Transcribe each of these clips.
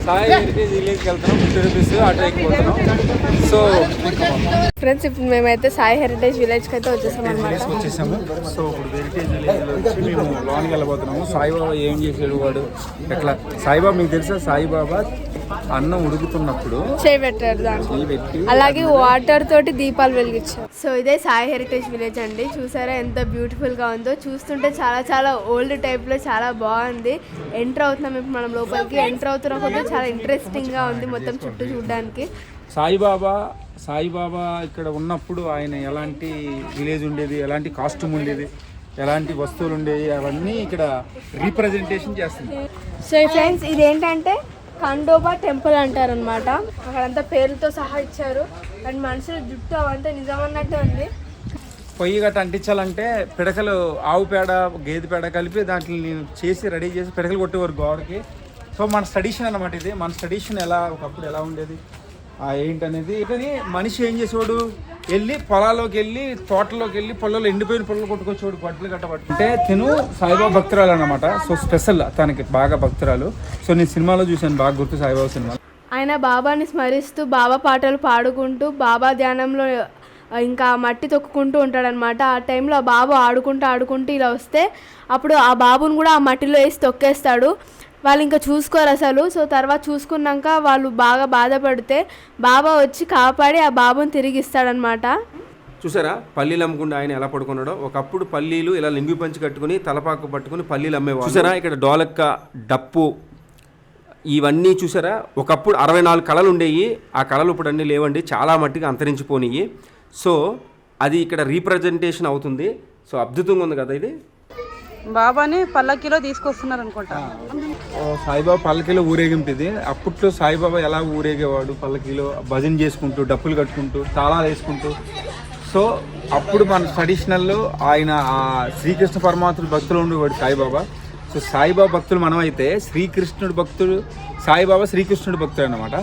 Sai heritage విలేజ్కి వెళ్తున్నాం, 50 rupees auto ఎక్కిపోతున్నాం. So friends ఇప్పుడు మేమైతే సాయి హెరిటేజ్ విలేజ్కి అయితే వచ్చేసాము అనమాట. వచ్చేసాము. సో ఇప్పుడు హెరిటేజ్ విలేజ్లో వచ్చి మేము లోనికి వెళ్ళబోతున్నాము. సాయిబాబా ఏం చేసాడు వాడు ఎట్లా? సాయిబాబా మీకు తెలుసా, సాయిబాబా అన్నం ఉడుకుతున్నప్పుడు చేయబెట్టారు దాంట్లో, అలాగే వాటర్ తోటి దీపాలు వెలిగించారు. సో ఇదే సాయి హెరిటేజ్ విలేజ్ అండి. చూసారా ఎంత బ్యూటిఫుల్ గా ఉందో. చూస్తుంటే చాలా చాలా ఓల్డ్ టైప్ లో చాలా బాగుంది. ఎంటర్ అవుతున్నాం ఇప్పుడు మనం లోపలికి. ఎంటర్ అవుతున్న కొద్దిగా చాలా ఇంట్రెస్టింగ్ గా ఉంది మొత్తం చుట్టూ చూడడానికి. సాయిబాబా ఇక్కడ ఉన్నప్పుడు ఆయన ఎలాంటి విలేజ్ ఉండేది, ఎలాంటి కాస్ట్యూమ్ ఉండేది, ఎలాంటి వస్తువులు ఉండేవి, అవన్నీ ఇక్కడ రీప్రజెంటేషన్ చేస్తుంది. సో ఫ్రెండ్స్ ఇదేంటంటే ఖండోబా టెంపుల్ అంటారనమాట. అక్కడంతా పేర్లతో సహా ఇచ్చారు. అండ్ మనుషుల జుట్టు అవంతా నిజమన్నట్టే ఉంది. పొయ్యి గట్ట అంటించాలంటే పిడకలు, ఆవు పేడ గేదె పేడ కలిపి దాంట్లో చేసి రెడీ చేసి పిడకలు కొట్టేవారు గోడకి. సో మన ట్రెడిషన్ అనమాట ఇది. మన ట్రెడిషన్ ఎలా ఒకప్పుడు ఎలా ఉండేది ఏంటనేది. కానీ మనిషి ఏం చేసేవాడు, వెళ్ళి పొలాల్లోకి వెళ్ళి తోటలోకి వెళ్ళి పొలాల్లో ఎండిపోయిన పొలాలు కొట్టుకొచ్చేవాడు బట్టలు గట్టబట్టి. అంటే తిను సాయిబాబా భక్తురాలు అనమాట. సో స్పెషల్ తనకి బాగా భక్తురాలు. సో నేను సినిమాలో చూశాను, బాగా గుర్తు సాయిబాబా సినిమా. ఆయన బాబాని స్మరిస్తూ బాబా పాటలు పాడుకుంటూ బాబా ధ్యానంలో ఇంకా మట్టి తొక్కుకుంటూ ఉంటాడనమాట. ఆ టైంలో ఆ బాబు ఆడుకుంటూ ఇలా వస్తే అప్పుడు ఆ బాబుని కూడా ఆ మట్టిలో వేసి తొక్కేస్తాడు. వాళ్ళు ఇంకా చూసుకోరు అసలు. సో తర్వాత చూసుకున్నాక వాళ్ళు బాగా బాధపడితే బాబా వచ్చి కాపాడి ఆ బాబుని తిరిగి ఇస్తాడనమాట. చూసారా పల్లీలు అమ్ముకుంటూ ఆయన ఎలా పడుకున్నాడో. ఒకప్పుడు పల్లీలు ఇలా లింగి పంచి కట్టుకుని తలపాకు పట్టుకుని పల్లీలు అమ్మేవాళ్ళు. చూసారా ఇక్కడ డోలక్క, డప్పు ఇవన్నీ చూసారా. ఒకప్పుడు 64 కళలు ఉండేవి. ఆ కళలు ఇప్పుడు అన్నీ లేవండి, చాలా మట్టిగా అంతరించిపోయినాయి. సో అది ఇక్కడ రీప్రజెంటేషన్ అవుతుంది. సో అద్భుతంగా ఉంది కదా ఇది. బాబాని పల్లకిలో తీసుకొస్తున్నారు అనుకుంటా. సాయిబాబా పల్లకిలో ఊరేగింపు ఇది. అప్పట్లో సాయిబాబా ఎలా ఊరేగేవాడు పల్లకిలో, భజన చేసుకుంటూ, డప్పులు కట్టుకుంటూ, తాళాలు వేసుకుంటూ. సో అప్పుడు మన ట్రెడిషనల్లో ఆయన శ్రీకృష్ణ పరమాత్ముడు భక్తులు ఉండేవాడు సాయిబాబా. సో సాయిబాబా భక్తులు మనం అయితే శ్రీకృష్ణుడు భక్తుడు, సాయిబాబా శ్రీకృష్ణుడు భక్తుడు అనమాట.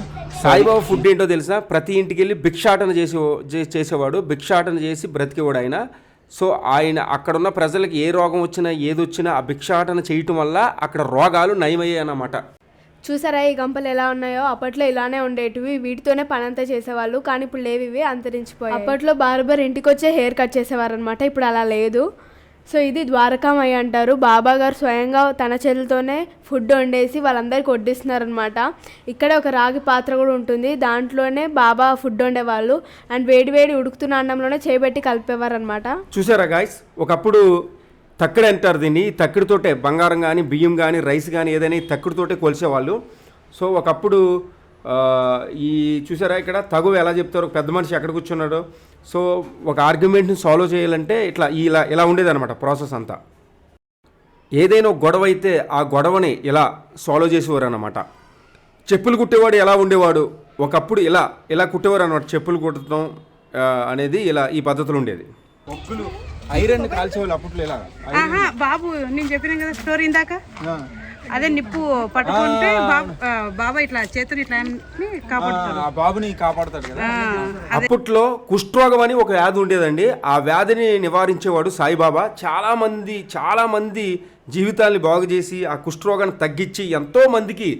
సాయిబాబా ఫుడ్ ఏంటో తెలుసా? ప్రతి ఇంటికి వెళ్ళి భిక్షాటన చేసేవాడు. భిక్షాటన చేసి బ్రతికేవాడు ఆయన. సో ఆయన అక్కడున్న ప్రజలకు ఏ రోగం వచ్చినా ఏదొచ్చినా ఆ భిక్షాటన చేయటం వల్ల అక్కడ రోగాలు నయమయ్యాయి అన్నమాట. చూసారా ఈ గంపలు ఎలా ఉన్నాయో? అప్పట్లో ఇలానే ఉండేటివి, వీటితోనే పనంతా చేసేవాళ్ళు. కానీ ఇప్పుడు లేవు, ఇవి అంతరించిపోయాయి. అప్పట్లో బార్బర్ ఇంటికి వచ్చే హెయిర్ కట్ చేసేవారు అనమాట. ఇప్పుడు అలా లేదు. సో ఇది ద్వారకామయ్య అంటారు. బాబా గారు స్వయంగా తన చేతులతోనే ఫుడ్ వండేసి వాళ్ళందరికీ వడ్డిస్తున్నారనమాట. ఇక్కడ ఒక రాగి పాత్ర కూడా ఉంటుంది, దాంట్లోనే బాబా ఫుడ్ వండేవాళ్ళు. అండ్ వేడి ఉడుకుతున్న అన్నంలోనే చేయబెట్టి కలిపేవారు అనమాట. చూసారా గాయస్, ఒకప్పుడు తక్కిడి అంటారు దీన్ని. తక్కిడితోటే బంగారం కానీ, బియ్యం కానీ, రైస్ కానీ ఏదైనా తక్కిడితోటే కొలిసేవాళ్ళు. సో ఒకప్పుడు ఈ చూసారా ఇక్కడ తగువ ఎలా చెప్తారు, పెద్ద మనిషి ఎక్కడ కూర్చున్నాడో. సో ఒక ఆర్గ్యుమెంట్ని సాల్వ్ చేయాలంటే ఇలా ఉండేదన్నమాట ప్రాసెస్ అంతా. ఏదైనా ఒక గొడవ అయితే ఆ గొడవని ఇలా సాల్వ్ చేసేవారు అన్నమాట. చెప్పులు కుట్టేవాడు ఎలా ఉండేవాడు, ఒకప్పుడు ఇలా కుట్టేవారు అనమాట. చెప్పులు కుట్టడం అనేది ఈ పద్ధతులు ఉండేది. ఒగ్గులు ఐరన్ కాల్చేవాళ్ళు అప్పట్లో. ఇలా బాబు నేను చెప్పిన కదా స్టోరీ ఇందాక, అదే నిప్పు పట్టుకుంటే బాబా ఇట్లా చేతులు ఇట్లా బాబుని కాపాడుతాడు కదా. అప్పట్లో కుష్ఠరోగం అని ఒక వ్యాధి ఉండేదండి. ఆ వ్యాధిని నివారించేవాడు సాయిబాబా. చాలా మంది జీవితాన్ని బాగు చేసి ఆ కుష్ఠరోగాన్ని తగ్గించి ఎంతో మందికి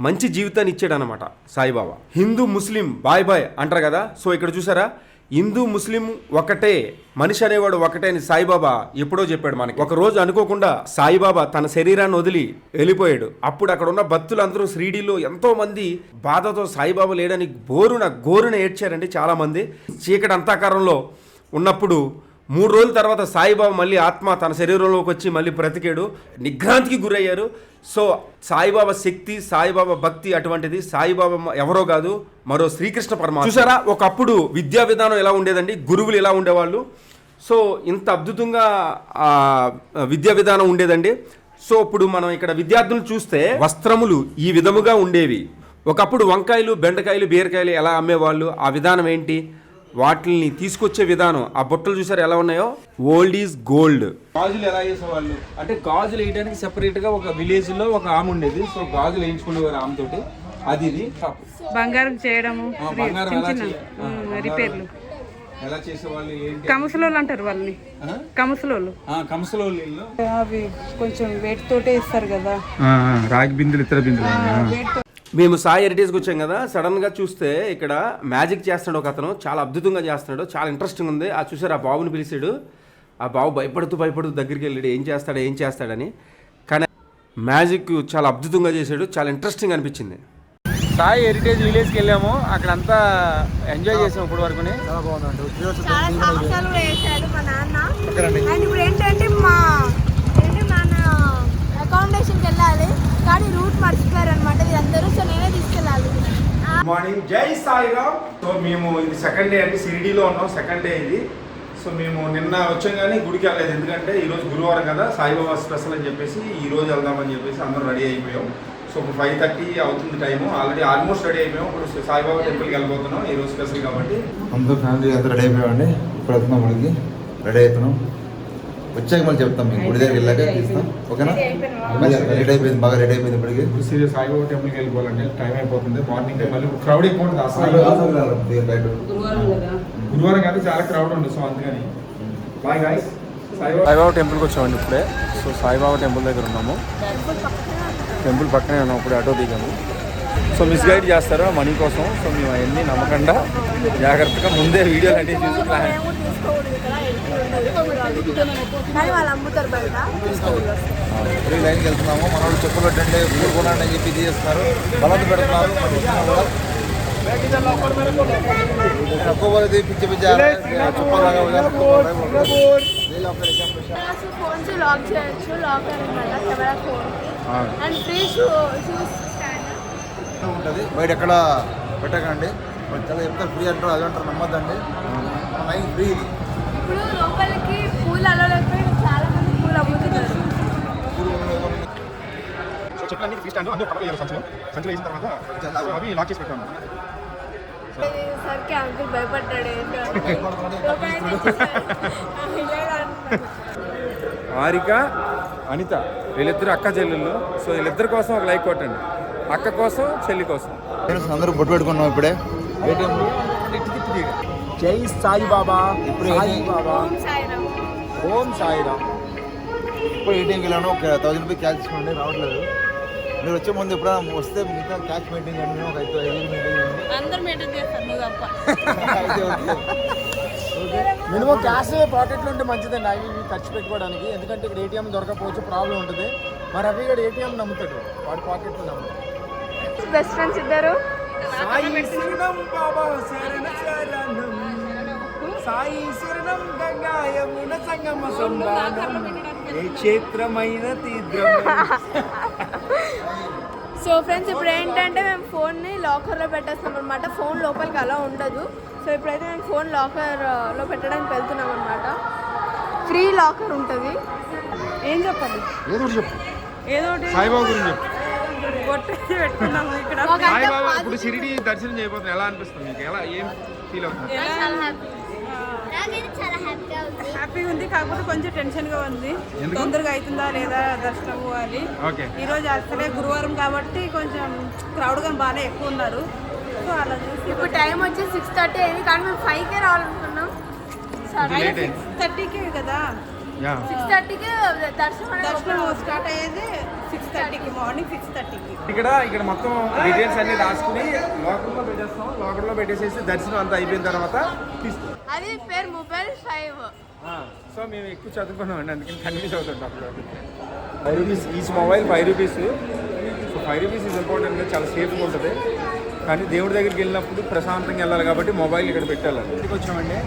మంచి జీవితాన్ని ఇచ్చాడు అనమాట సాయిబాబా. హిందూ ముస్లిం బాయ్ అంటారు కదా. సో ఇక్కడ చూసారా, హిందూ ముస్లిం ఒకటే, మనిషి అనేవాడు ఒకటే అని సాయిబాబా ఎప్పుడో చెప్పాడు మనకి. ఒక రోజు అనుకోకుండా సాయిబాబా తన శరీరాన్ని వదిలి వెళ్ళిపోయాడు. అప్పుడు అక్కడ ఉన్న భక్తులందరూ షిరిడీలో ఎంతో మంది బాధతో సాయిబాబా లేడని గోరున ఏడ్చారండి చాలా మంది. చీకటి అంతాకారంలో ఉన్నప్పుడు 3 రోజుల తర్వాత సాయిబాబా మళ్ళీ ఆత్మ తన శరీరంలోకి వచ్చి మళ్ళీ బ్రతికాడు. నిగ్రహాంతికి గురయ్యారు. సో సాయిబాబా శక్తి, సాయిబాబా భక్తి అటువంటిది. సాయిబాబా ఎవరో కాదు, మరో శ్రీకృష్ణ పరమాత్మ. చూసారా ఒకప్పుడు విద్యా విధానం ఎలా ఉండేదండి, గురువులు ఎలా ఉండేవాళ్ళు. సో ఇంత అద్భుతంగా విద్యా విధానం ఉండేదండి. సో ఇప్పుడు మనం ఇక్కడ విద్యార్థులు చూస్తే వస్త్రములు ఈ విధముగా ఉండేవి. ఒకప్పుడు వంకాయలు, బెండకాయలు, బీరకాయలు ఎలా అమ్మేవాళ్ళు, ఆ విధానం ఏంటి, వాటిని తీసుకొచ్చే విధానం. ఆ బుట్టలు చూసారు ఎలా ఉన్నాయో. Old is gold. గాజులు ఎలా వేసేవాళ్ళు అంటే, గాజులు వేయడానికి సెపరేట్ గా ఒక విలేజ్ లో ఒక ఆమె ఉండేది. సో గాజులు వేయించుకునేవారు ఆమె తోటి. అది బంగారం చేయడము, రిపేర్లు ఎలా చేసేవాళ్ళు. కముసలోళ్ళు అంటారు వాళ్ళని, కముసలోళ్ళు. అవి కొంచెం వేటితోటే ఇస్తారు కదా, రాగి బిందులు, ఇతర బిందులు. మేము సాయి హెరిటేజ్కి వచ్చాం కదా, సడన్గా చూస్తే ఇక్కడ మ్యాజిక్ చేస్తున్నాడు ఒక అతను, చాలా అద్భుతంగా చేస్తున్నాడు, చాలా ఇంట్రెస్టింగ్ ఉంది. ఆ చూసారు, ఆ బాబుని పిలిచాడు, ఆ బాబు భయపడుతూ దగ్గరికి వెళ్ళాడు ఏం చేస్తాడని. కానీ మ్యాజిక్ చాలా అద్భుతంగా చేశాడు, చాలా ఇంట్రెస్టింగ్ అనిపించింది. సాయి హెరిటేజ్ విలేజ్కి వెళ్ళాము, అక్కడంతా ఎంజాయ్ చేసాము ఇప్పుడు వరకు. చాలా బాగుందండి. చాలా సాహసాలు కూడా వేసాడు మా నాన్న. అండ్ ఇప్పుడు ఏంటంటే మన అకామిడేషన్కి వెళ్ళాలి, కానీ రూట్ మర్చిపోయారు అనమాట అందరూ. సో నేనే తీసుకెళ్ళాలి. మార్నింగ్, జై సాయిరామ్. సో మేము ఇది సెకండ్ డే అండి, షిరిడీలో ఉన్నాం, సెకండ్ డే ఇది. సో మేము నిన్న వచ్చాం కానీ గుడికి వెళ్ళలేదు, ఎందుకంటే ఈరోజు గురువారం కదా, సాయిబాబా స్పెషల్ అని చెప్పేసి ఈరోజు వెళ్దామని చెప్పేసి అందరూ రెడీ అయిపోయాం. సో ఇప్పుడు 5:30 అవుతుంది టైము, ఆల్రెడీ ఆల్మోస్ట్ రెడీ అయిపోయాం. ఇప్పుడు సాయిబాబా టెంపుల్కి వెళ్ళిపోతున్నాం, ఈరోజు స్పెషల్ కాబట్టి. అందరూ ఫ్యామిలీ అంతా రెడీ అయిపోయామండి. ఇప్పుడు వెళ్తున్నాం గుడికి, రెడీ అవుతున్నాం. వచ్చాక మళ్ళీ చెప్తాం, మీకు గుడి దగ్గర వెళ్ళాక తీస్తాం, ఓకేనా? రెడీ అయిపోయింది, బాగా రెడీ అయిపోయింది. ఇప్పటికి సీరియస్ సాయిబాబా టెంపుల్కి వెళ్ళిపోవాలంటే టైం అయిపోతుంది. మార్నింగ్ మళ్ళీ క్రౌడ్ ఎక్కువ ఉంటుంది అసలు. గురువారం కాదు, చాలా క్రౌడ్ ఉంటుంది. సో అందుకని బాయ్ గాయ్స్. సాయిబాబా టెంపుల్కి వచ్చామండి ఇప్పుడే. సో సాయిబాబా టెంపుల్ దగ్గర ఉన్నాము, టెంపుల్ పక్కనే ఉన్నాం. ఇప్పుడు ఆటో దిగాము. సో మిస్గైడ్ చేస్తారు మనీ కోసం. సో మేము అవన్నీ నమ్మకుండా జాగ్రత్తగా ముందే వీడియోలు అన్నీ చూసి ప్లాన్. ఫ్రీ లైన్కి వెళ్తున్నాము. మన వాళ్ళు చెప్పులు పెట్టండి, పూలు కొనండి అని చెప్పి తీస్తున్నారు, బలవంత పెడుతున్నారు. తక్కువ పడితే పిచ్చి ఫోన్స్ లాక్ చేయొచ్చు, లాకర్ అనమాట కెమెరా ఫోన్. అండ్ ఫ్రీ ఉంటుంది, బయట ఎక్కడ పెట్టకండి. చాలా చెప్తారు ఫ్రీ అంటారు, అది అంటారు, నమ్మద్దండి. లైన్ ఫ్రీ ఇది. ఇప్పుడు లోపలికి పూలు అలవలేకపోయి చాలా మంది పూలు అమ్ముతున్నారు. సో చెట్లన్నీ ఫ్రీ స్టాండ్ అందరూ కవర్ చేయాలి. సంచులు వేసిన తర్వాత అవి లాక్ చేసి పెట్టాము. సరికి అంకుల్ భయపడ్డాడు. హారిక, అనిత వీళ్ళిద్దరు అక్క చెల్లెళ్ళు. సో వీళ్ళిద్దరి కోసం ఒక లైక్ కొట్టండి, అక్క కోసం, చెల్లి కోసం. అందరూ బొట్టు పెట్టుకున్నాం ఇప్పుడే. జై సాయిబాబా. ఇప్పుడు ఓం సాయిరామ్. ఇప్పుడు ఏటీఎంకి వెళ్ళాను, ఒక 1000 రూపీస్ క్యాష్ తీసుకోండి, రావట్లేదు. మీరు వచ్చే ముందు ఎప్పుడైనా వస్తే మిగతా క్యాష్ మెయింటైన్ చేయండి. మేము ఒక 5,000 మెయింటైన్ చేయండి. అందరూ మెయింటైన్ చేస్తారు, నువ్వు తప్ప. మినిమం క్యాష్ పాకెట్లో ఉంటే మంచిదండి, అవి ఇవి ఖర్చు పెట్టుకోవడానికి. ఎందుకంటే ఇక్కడ ఏటీఎం దొరకపోవచ్చు, ప్రాబ్లం ఉంటుంది. మరి అవి ఇక్కడ ఏటీఎం నమ్ముతాడు, వాడి పాకెట్లో నమ్ముతాడు. బెస్ట్ ఫ్రెండ్స్ ఇద్దరు. సాయి శరణం బాబా శరణ శరణం, సాయి శరణం గంగా యమున సంగమ సంధానం, ఏ క్షేత్రమైన తీర్థం. సో ఫ్రెండ్స్ ఇప్పుడు ఏంటంటే మేము ఫోన్ని లాకర్లో పెట్టేస్తాం అనమాట. ఫోన్ లోపలికి అలా ఉండదు. సో ఇప్పుడైతే మేము ఫోన్ లాకర్లో పెట్టడానికి వెళ్తున్నాం అనమాట. ఫ్రీ లాకర్ ఉంటుంది. ఏం చెప్పాలి? ఏదో చెప్పు, ఏదో ఒకటి సాయిబాబా గురించి చెప్పు. కొట్టేసి పెట్టుకున్నాము ఇక్కడ. సాయిబాబా ఇప్పుడు షిరిడి దర్శనం చేయబోతుంది, ఎలా అనిపిస్తుంది మీకు? ఎలా ఏం ఫీల్ అవుతుంది? హ్యాపీగా ఉంది, కాకపోతే కొంచెం టెన్షన్గా ఉంది. తొందరగా అవుతుందా లేదా దర్శనము అని. ఓకే, ఈరోజు అసలే గురువారం కాబట్టి కొంచెం క్రౌడ్ గా బాగానే ఎక్కువ ఉన్నారు. సో అలా చూసి ఇప్పుడు టైం వచ్చి 6:30 అయింది, కానీ మేము 5కే రావాలనుకున్నాం. 6:30కే కదా, 6:30కి దర్శనం స్టార్ట్ అయ్యేది 6:30కి, మార్నింగ్ 6:30కి. ఇక్కడ మొత్తం డీటెయిల్స్ అన్ని రాసుకుని లాకర్లో పెట్టేస్తాం. లాకర్లో పెట్టేసేసి దర్శనం అంతా అయిపోయిన తర్వాత తీస్తాం. అది పేరు మొబైల్ 5. సో మేము ఎక్కువ చదువుకున్నామండి, అందుకని కన్ఫ్యూజ్ అవుతుంటాం. 5 rupees each mobile, 5 rupees. So 5 rupees is important, చాలా సేఫ్గా ఉంటుంది. కానీ దేవుడి దగ్గరికి వెళ్ళినప్పుడు ప్రశాంతంగా వెళ్ళాలి కాబట్టి మొబైల్ ఇక్కడ పెట్టాలి. ఇంటికి వచ్చామండి.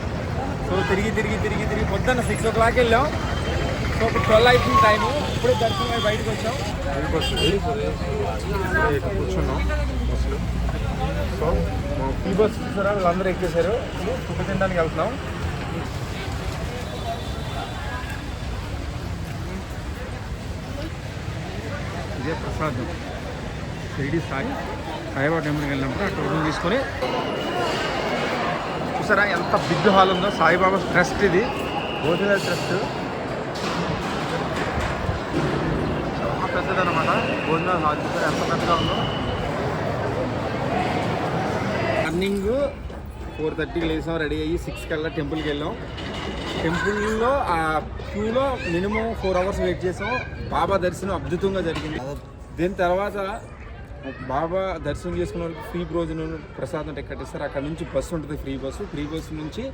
సో తిరిగి పొద్దున్న 6 o'clock వెళ్ళాం. సో ఇప్పుడు 12 అయిపోయింది టైము. ఇప్పుడే దర్శనం అయి బయటకు వచ్చాం. కూర్చున్నాం బస్సులో. సో మా ఫ్రీ బస్ చూసారా, వీళ్ళందరూ ఎక్కేశారు. ఫుడ్ తినడానికి వెళ్తున్నాం. ఇదే ప్రసాదం షిరిడి సాయిబాబా టెంపుల్కి వెళ్ళినప్పుడు ఆ టోకెన్ తీసుకొని. చూసారా ఎంత బిగ్ హాల్ ఉందో, సాయిబాబా ట్రస్ట్ ఇది, భోజనాల ట్రస్ట్. చాలా పెద్దదన్నమాట భోజనాల హాల్. చూసారా ఎంత పెద్దగా ఉందో. మార్నింగ్ 4:30కి లేసాం, రెడీ అయ్యి 6 కల్లా టెంపుల్కి వెళ్ళాం. టెంపుల్లో ఆ క్యూలో మినిమం 4 hours వెయిట్ చేసాం. బాబా దర్శనం అద్భుతంగా జరిగింది. దీని తర్వాత బాబా దర్శనం చేసుకున్న వాళ్ళకి ఫ్రీ భోజనం ప్రసాదం టికెట్ ఇస్తారు. అక్కడ నుంచి బస్సు ఉంటుంది, ఫ్రీ బస్సు నుంచి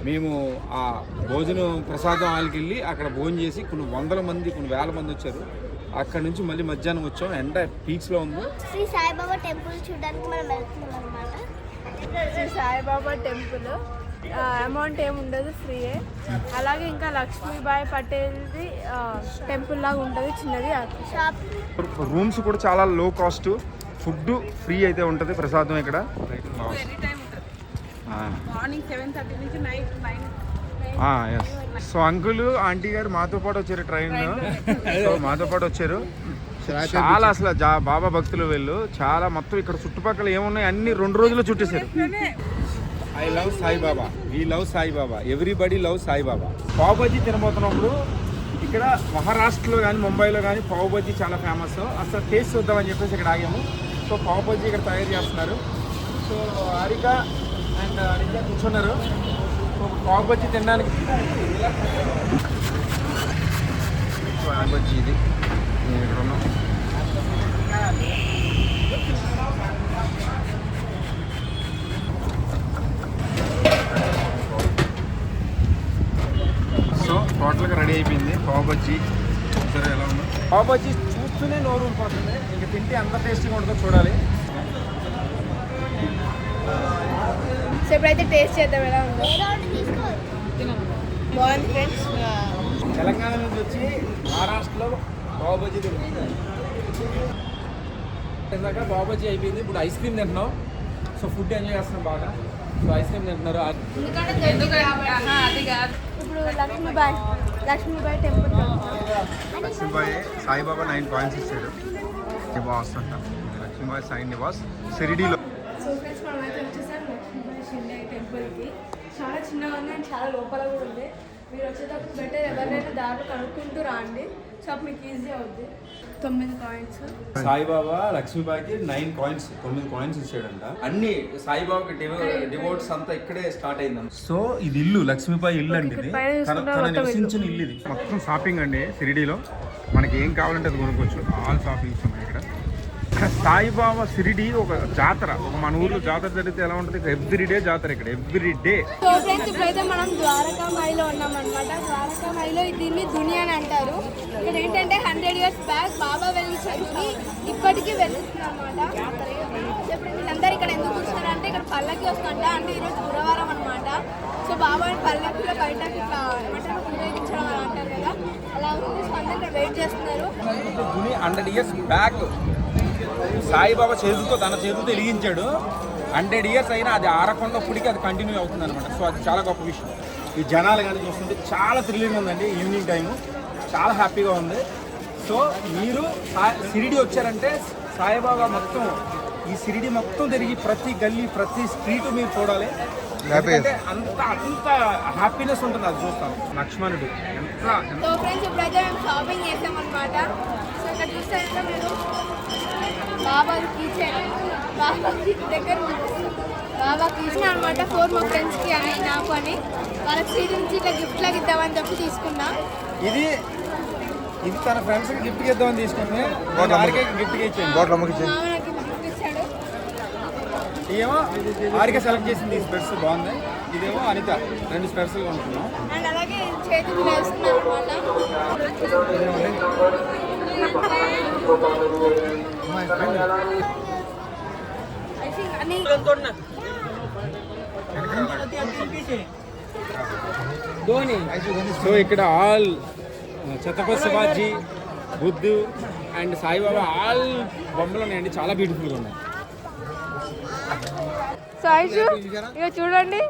మేము ఆ భోజనం ప్రసాదం వాళ్ళకి వెళ్ళి అక్కడ భోజనం చేసి కొన్ని వందల మంది కొన్ని వేల మంది వచ్చారు. అక్కడ నుంచి మళ్ళీ మధ్యాహ్నం వచ్చాం, ఎండ పీక్స్లో ఉంది. శ్రీ సాయిబాబా టెంపుల్ చూడడానికి మనం వెళ్తున్నాం అనమాట. శ్రీ సాయిబాబా టెంపుల్ అమౌంట్ ఏమి ఉండదు, ఫ్రీయే. అలాగే ఇంకా లక్ష్మీబాయి పటేల్ది టెంపుల్ లాగా ఉంటుంది, చిన్నది షాప్. రూమ్స్ కూడా చాలా లో కాస్ట్, ఫుడ్ ఫ్రీ అయితే ఉంటుంది, ప్రసాదం ఇక్కడ. ఎనీ టైం ఉంటుంది. మార్నింగ్ 7:30 నుంచి నైట్ 9. సో అంకుల్ ఆంటీ గారు మాతో పాటు వచ్చారు ట్రైన్లో. సో మాతో పాటు వచ్చారు. చాలా అసలు బాబా భక్తులు వీళ్ళు. చాలా మొత్తం ఇక్కడ చుట్టుపక్కల ఏమున్నాయి అన్ని 2 రోజుల్లో చుట్టేశారు. I love Saibaba, we love Saibaba, everybody love Saibaba. Pav bhaji తినబోతున్నప్పుడు ఇక్కడ మహారాష్ట్రలో కానీ ముంబైలో కానీ పావ్ బజ్జీ చాలా ఫేమస్. అసలు టేస్ట్ చూద్దామని చెప్పేసి ఇక్కడ ఆగాము. సో పావ్ బజ్జీ ఇక్కడ తయారు చేస్తున్నారు. సో హారిక అండ్ హారిక కూర్చున్నారు. సో పావ్ బజ్జీ తినడానికి పావ్ బజ్జీ ఇది నేను ఇక్కడ ఉన్నాం. సో టోటల్గా రెడీ అయిపోయింది పావ్ బజ్జీ. సరే ఎలా ఉందో పావ్ బజ్జీ చూస్తూనే నోరు ఊరిపోతుంది. ఇంకా తింటే ఎంత టేస్టీగా ఉంటుందో చూడాలి. సో ఇప్పుడైతే టేస్ట్ చేద్దాం ఎలా ఉందో. బాగుంది ఫ్రెండ్స్. తెలంగాణ నుంచి వచ్చి మహారాష్ట్రలో పావ్ బజ్జీ తింటున్నాం. ఇందాక పావ్ బజ్జీ అయిపోయింది, ఇప్పుడు ఐస్ క్రీమ్ తింటున్నాం. సో ఫుడ్ ఎంజాయ్ చేస్తున్నాం బాగా. సో ఐస్ క్రీమ్ తింటున్నారు. అది కాదు. ఇప్పుడు లక్ష్మీబాయి టెంపుల్. లక్ష్మీబాయి సాయిబాబా 9 కాయిన్స్ ఇచ్చాడు. నివాస్ అంట, లక్ష్మీబాయి సాయి నివాస్ షిరిడీలో. సో ఫ్రెండ్స్ మనం అయితే వచ్చేసాం లక్ష్మీబాయి షిండే టెంపుల్కి. చాలా చిన్నగా ఉంది అండ్ చాలా లోపల కూడా ఉంది. మీరు వచ్చేటప్పుడు బెటర్ ఎవరైనా దారిలో కనుక్కుంటూ రాండి. సో అప్పుడు మీకు ఈజీ అవుద్ది. 9 కాయిన్స్. సాయిబాబా లక్ష్మీబాయికి 9 కాయిన్స్ 9 కాయిన్స్ ఇచ్చాడంట. అన్ని సాయిబాబాకి డివోట్స్ అంతా ఇక్కడే స్టార్ట్ అయింది. సో ఇది ఇల్లు లక్ష్మీబాయి ఇల్లు అండి. ఇది తన నివసించిన ఇల్లు. ఇది మొత్తం షాపింగ్ అండి. షిరిడీలో మనకి ఏం కావాలంటే అది కొనుక్కోవచ్చు. ఆల్ షాపింగ్స్ ఉన్నాయి ఇక్కడ. సాయిబాబా షిరిడీ ఒక జాతర. మన ఊర్లో జాతర జరిగితే ఎలా ఉంటుంది, ఎవ్రీడే జాతర ఇక్కడ, ఎవ్రీడే. సో ఫ్రెండ్స్ ఇప్పుడైతే మనం ద్వారకామాయిలో ఉన్నాం అనమాట. ద్వారకామాయిలో దీన్ని దుని అని అంటారు. ఇక్కడ ఏంటంటే 100 years బ్యాక్ బాబా వెలిగించి ఇప్పటికీ వెళ్తున్నారు అనమాట. ఇప్పుడు వీళ్ళందరూ ఇక్కడ ఎందుకు చూస్తారంటే ఇక్కడ పల్లకి వస్తుంట. అంటే ఈరోజు గురువారం అనమాట. సో బాబాని పల్లకిలో బయటకి ఏమంటారు ఉపయోగించడం అని అంటారు కదా, అలా ఉంది. సో అందరూ ఇక్కడ వెయిట్ చేస్తున్నారు. 100 years బ్యాక్ సాయిబాబా తన చేతులతో వెలిగించాడు. 100 years అయినా అది ఆరకుండా ఇప్పటికీ అది కంటిన్యూ అవుతుంది అనమాట. సో అది చాలా గొప్ప విషయం. ఈ జనాలు కానీ చూస్తుంటే చాలా థ్రిల్లింగ్ ఉందండి. ఈవినింగ్ టైము చాలా హ్యాపీగా ఉంది. సో మీరు షిరిడి వచ్చారంటే సాయిబాబా మొత్తం ఈ షిరిడి మొత్తం తిరిగి ప్రతి గల్లీ ప్రతి స్ట్రీట్ మీరు చూడాలి. అంటే అంత హ్యాపీనెస్ ఉంటుంది అది చూస్తాం. లక్ష్మణుడు సో ఫ్రెండ్స్ ఇప్పుడైతే మేము షాపింగ్ చేసాం అనమాట. సో ఇక్కడ చూస్తే మీరు బాబా కిచెన్, బాబా దగ్గర బాబా కిచెన్ అనమాట. 4 మా ఫ్రెండ్స్కి అని నాకు అని వాళ్ళకి సీట్ నుంచి ఇట్లా గిఫ్ట్ లాగా ఇద్దామని చెప్పి తీసుకున్నా. ఇది తన ఫ్రెండ్స్కి గిఫ్ట్ ఇద్దామని తీసుకుంటే గిఫ్ట్గా ఇచ్చాను. మామ నాకు గిఫ్ట్ ఇచ్చాడు. ఏమో ఆరిక సెలెక్ట్ చేసింది. ఈ స్పెట్స్ బాగుంది. ఇదేమో అనిత 2 స్పెట్స్ కొనుక్కున్నాం. అండ్ అలాగే చేతికి వేస్తున్నాం సో ఇక్కడ all Chhatrapati Shivaji, Buddha and Saibaba all బొమ్మలు ఉన్నాయండి. చాలా బ్యూటిఫుల్గా ఉన్నాయి. సో ఐషు ఇక చూడండి.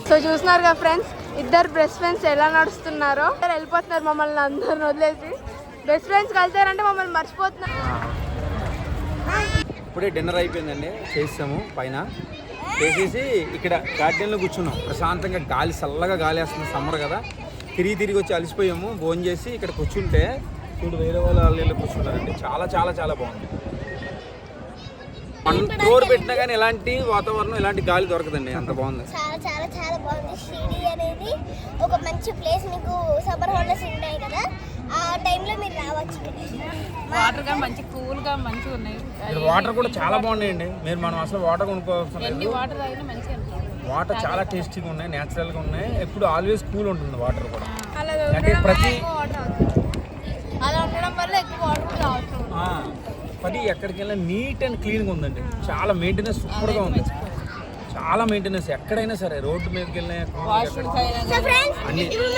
సో చూస్తున్నారు కదా ఫ్రెండ్స్, ఇద్దరు బెస్ట్ ఫ్రెండ్స్ ఎలా నడుస్తున్నారో. వెళ్ళిపోతున్నారు మమ్మల్ని అందరిని వదిలేసి. బెస్ట్ ఫ్రెండ్స్ కలిసారంటే మమ్మల్ని మర్చిపోతున్నారు. ఇప్పుడే డిన్నర్ అయిపోయిందండి. చేసాము పైన చేసేసి ఇక్కడ గార్డెన్లో కూర్చున్నాం. ప్రశాంతంగా గాలి చల్లగా గాలి వేస్తుంది. సమ్మర్ కదా, తిరిగి వచ్చి అలసిపోయాము. భోజనం చేసి ఇక్కడ కూర్చుంటే చూడు వేరే వాళ్ళు కూర్చుంటారండి. చాలా చాలా చాలా బాగుంది. డోర్ పెట్టినా కానీ ఎలాంటి వాతావరణం ఎలాంటి గాలి దొరకదండి. అంత బాగుంది. చాలా చాలా చాలా బాగుంది. షిరిడి అనేది ఒక మంచి ప్లేస్. మీకు సమ్మర్ హాలిడేస్ ఉంటాయి కదా, ఆ టైంలో మీరు రావచ్చు వాటర్ గా మంచి కూల్ గా మంచిగా ఉన్నాయి. ఇక్కడ వాటర్ కూడా చాలా బాగున్నాయండి. మనం అసలు వాటర్ కొనుక్కోవాల్సిన లేదు. వాటర్ తాగినా మంచిగా వాటర్ చాలా టేస్టీగా ఉన్నాయి, న్యాచురల్గా ఉన్నాయి. ఎప్పుడు ఆల్వేస్ కూల్ ఉంటుంది వాటర్ కూడా. అంటే ప్రతి అలా ఉండడం వల్ల ఎక్కువ వాటర్ కూడా అవసరం. ప్రతి ఎక్కడికి వెళ్ళినా నీట్ అండ్ క్లీన్గా ఉందండి. చాలా మెయింటెనెన్స్ సూపర్గా ఉంది. చాలా మెయింటెనెన్స్ ఎక్కడైనా సరే, రోడ్డు మీదకి వెళ్ళినా సో ఫ్రెండ్స్ అన్ని ఇప్పుడు